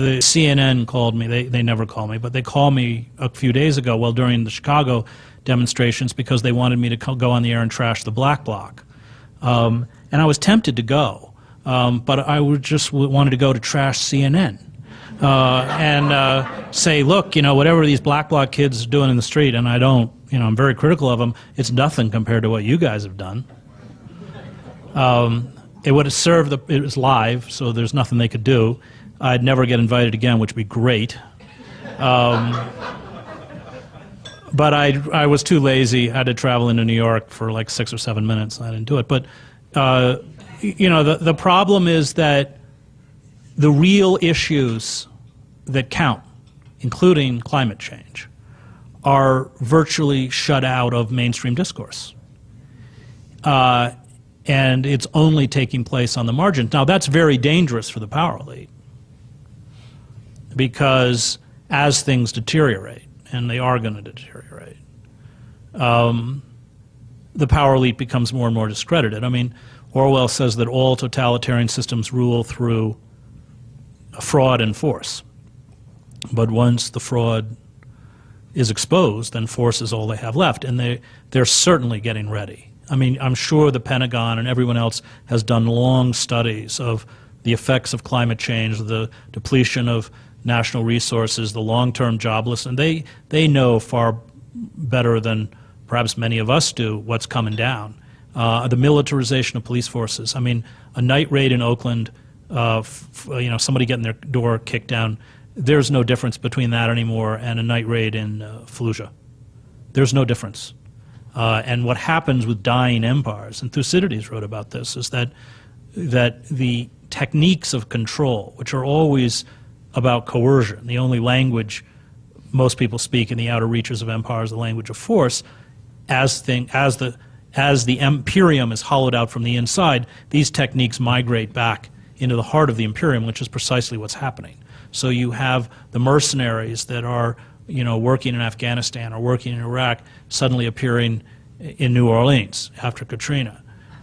The CNN called me. They never call me, but they called me a few days ago, well, during the Chicago demonstrations, because they wanted me to go on the air and trash the Black Bloc. And I was tempted to go, but I just wanted to go to trash CNN. And say, look, whatever these Black Bloc kids are doing in the street, and I don't, I'm very critical of them, it's nothing compared to what you guys have done. It would have served, it was live, so there's nothing they could do. I'd never get invited again, which would be great. But I was too lazy. I had to travel into New York for like 6 or 7 minutes. I didn't do it. But, the problem is that the real issues that count, including climate change, are virtually shut out of mainstream discourse. And it's only taking place on the margins. Now, that's very dangerous for the power elite, because as things deteriorate, and they are going to deteriorate, the power elite becomes more and more discredited. I mean, Orwell says that all totalitarian systems rule through fraud and force. But once the fraud is exposed, then force is all they have left, and they're certainly getting ready. I mean, I'm sure the Pentagon and everyone else has done long studies of the effects of climate change, the depletion of national resources, the long-term jobless, and they know far better than perhaps many of us do what's coming down. The militarization of police forces. I mean, a night raid in Oakland, somebody getting their door kicked down, there's no difference between that anymore and a night raid in Fallujah. There's no difference. And what happens with dying empires, and Thucydides wrote about this, is that the techniques of control, which are always about coercion, the only language most people speak in the outer reaches of empire is the language of force, as the imperium is hollowed out from the inside, these techniques migrate back into the heart of the imperium, which is precisely what's happening. So you have the mercenaries that are, working in Afghanistan or working in Iraq suddenly appearing in New Orleans after Katrina.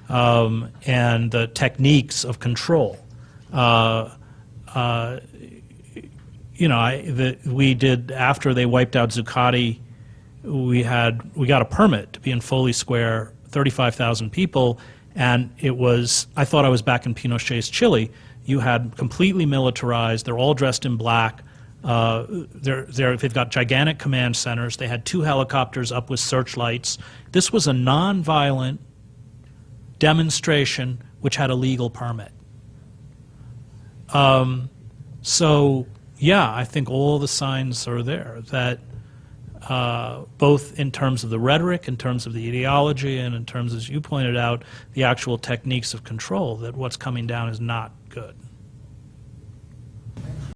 And the techniques of control. We did, after they wiped out Zuccotti, we got a permit to be in Foley Square, 35,000 people, and I thought I was back in Pinochet's Chile. You had completely militarized, they're all dressed in black, they've got gigantic command centers, they had 2 helicopters up with searchlights. This was a non-violent demonstration which had a legal permit. So, yeah, I think all the signs are there that both in terms of the rhetoric, in terms of the ideology, and in terms, as you pointed out, the actual techniques of control, that what's coming down is not good.